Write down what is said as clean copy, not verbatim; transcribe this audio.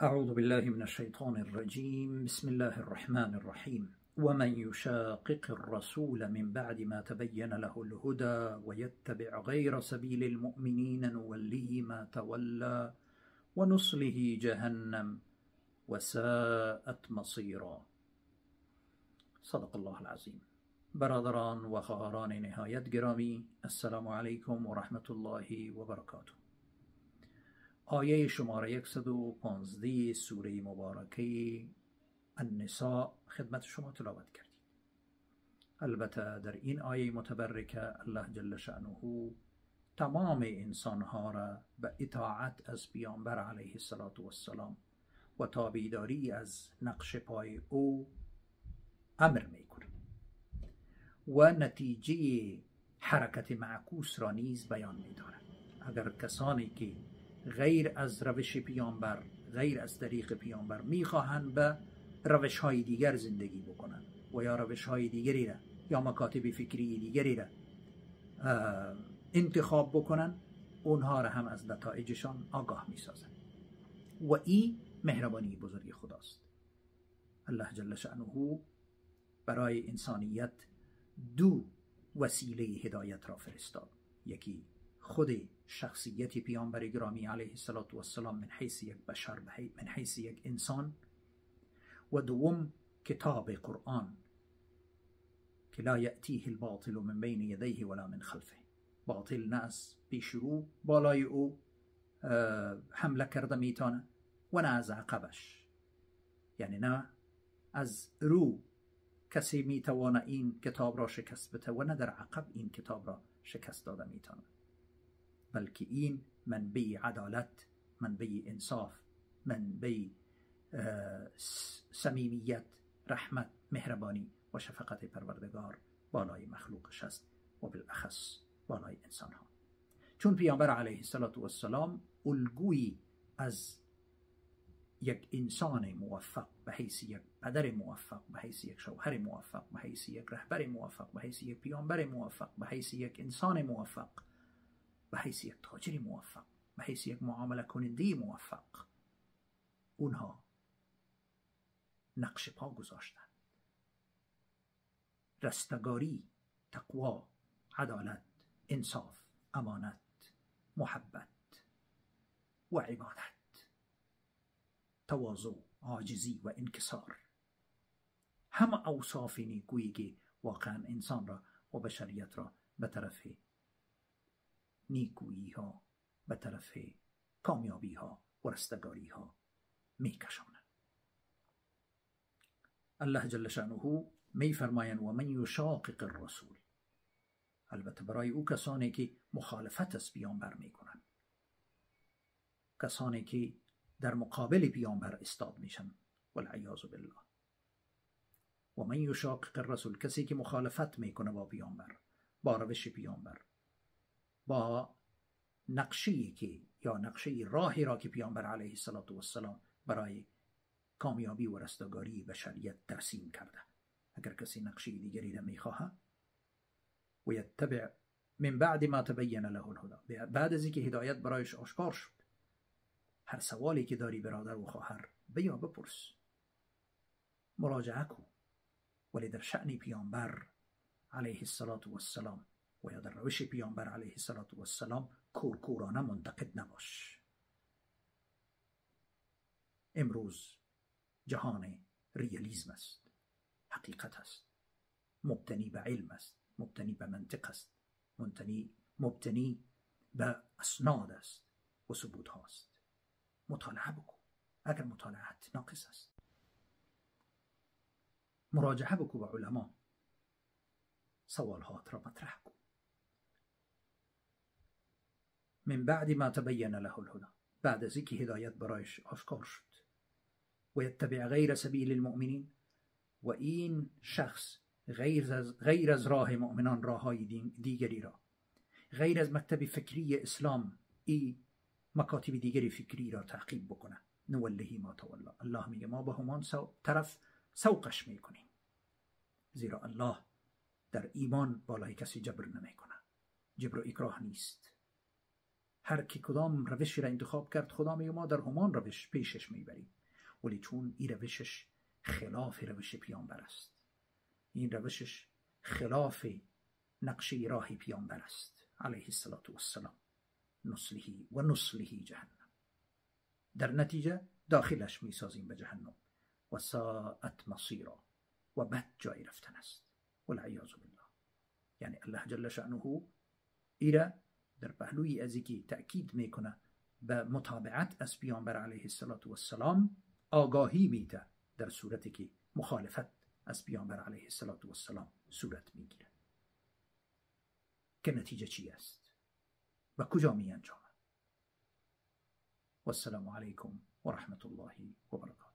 أعوذ بالله من الشيطان الرجيم. بسم الله الرحمن الرحيم. ومن يشاقق الرسول من بعد ما تبين له الهدى ويتبع غير سبيل المؤمنين نوله ما تولى ونصله جهنم وساءت مصيرا. صدق الله العظیم. برادران و خواهران نهایت گرامی، السلام علیکم و رحمت الله و برکاته. آیه شماره 115 سوره مبارکه النساء خدمت شما تلاوت کردیم. البته در این آیه متبرکه الله جل شأنه تمام انسانها را به اطاعت از پیامبر علیه السلام و تابعداری از نقش پای او امر میکنه و نتیجه حرکت معکوس را نیز بیان میداره. اگر کسانی که غیر از روش پیامبر، غیر از طریق پیامبر میخواهند به روش های دیگر زندگی بکنن و یا روش های دیگری را یا مکاتب فکری دیگری را انتخاب بکنن، اونها را هم از نتایجشان آگاه میسازن و این مهربانی بزرگ خداست. الله جل شأنه برای انسانیت دو وسیله هدایت را فرستاد. یکی خود شخصیت پیامبر گرامی علیه السلام من حیث یک بشر، من حیث یک انسان، و دوم کتاب قرآن که لا یأتیه الباطل من بین یدیه ولا من خلفه. باطل نه از پیش رو بالای او حمله کرده میتونه و نه از عقبش، یعنی نه از رو کسی میتونه این کتاب را شکست بده و نه در عقب این کتاب را شکست داده میتونه، بلکه این منبع عدالت، منبع انصاف، منبع صمیمیت، رحمت، مهربانی و شفقت پروردگار بالای مخلوقش است و بالاخص بالای انسان ها. چون پیامبر علیه السلام الگویی از یک انسان موفق به حیث یک پدر موفق، به حیث یک شوهر موفق، به حیث یک رهبر موفق، به حیث یک پیامبر موفق، به حیث یک انسان موفق، به حیث یک تاجر موفق، به حیث یک معامله کننده موفق، اونها نقش پا گذاشتن. رستگاری، تقوا، عدالت، انصاف، امانت، محبت و عبادت، تواضع، عاجزی و انکسار، همه اوصاف نیکویی که واقعا انسان را و بشریت را به طرف نیکویی ها، به طرف کامیابی ها و رستگاری ها میکشانند. الله جل شأنه می فرمایند و من یشاقق الرسول، البته برای او کسانی که مخالفت از پیامبر میکنن، کسانی که در مقابل پیامبر استاد میشن والعیاذ بالله. و من یشاقق الرسول، کسی که مخالفت میکنه با پیامبر، با روش پیامبر، با نقشه‌ای که یا نقشه راهی را که پیامبر علیه السلام برای کامیابی و رستگاری بشریت ترسیم کرده. اگر کسی نقشه دیگری را میخواه و یتبع من بعد ما تبین له الهدی، بعد از اینکه هدایت برایش آشکار شد، هر سوالی که داری برادر و خواهر بیا بپرس، مراجعه کن، ولی در شأن پیامبر علیه السلام و یا در روش پیامبر علیه السلام کورکورانه منتقد نباش. امروز جهان ریالیسم است، حقیقت است، مبتنی به علم است، مبتنی به منطق است، مبتنی به اسناد است و ثبوت هاست. مطالعه بکن. اگر مطالعت ناقص است، مراجعه بکن به علما، سوالات را مطرح کن. من بعد ما تبین له الهدی، بعد از اینکه هدایت برایش آشکار شد، و یتبع غیر سبیل المؤمنین، و این شخص غیر از راه مؤمنان، راه های دیگری را، غیر از مکتب فکری اسلام، این مکاتب دیگری فکری را تعقیب بکنه، نوله ما تولی. الله میگه ما به همان طرف سوقش میکنیم، زیرا الله در ایمان بالای کسی جبر نمیکنه. جبر و اکراه نیست. هر کی کدام روشی را انتخاب کرد خدا میگه ما در همان روش پیشش میبریم، ولی چون این روشش خلاف روش پیامبر است، این روشش خلاف نقشه راه پیامبر است علیه السلام، نصله و نصله جهنم، در نتیجه داخلش میسازیم به جهنم و ساعت مصیرا، و بد جای رفتن است والعیاذ بالله. یعنی الله جل شأنه ایره در پهلوی از اینکه تأکید میکنه به متابعت از پیامبر علیه السلام آگاهی میده در صورتی که مخالفت از پیامبر علیه السلام صورت میگیره که نتیجه چی است و کجا می انجامد. و السلام علیکم و رحمت الله و برکاته.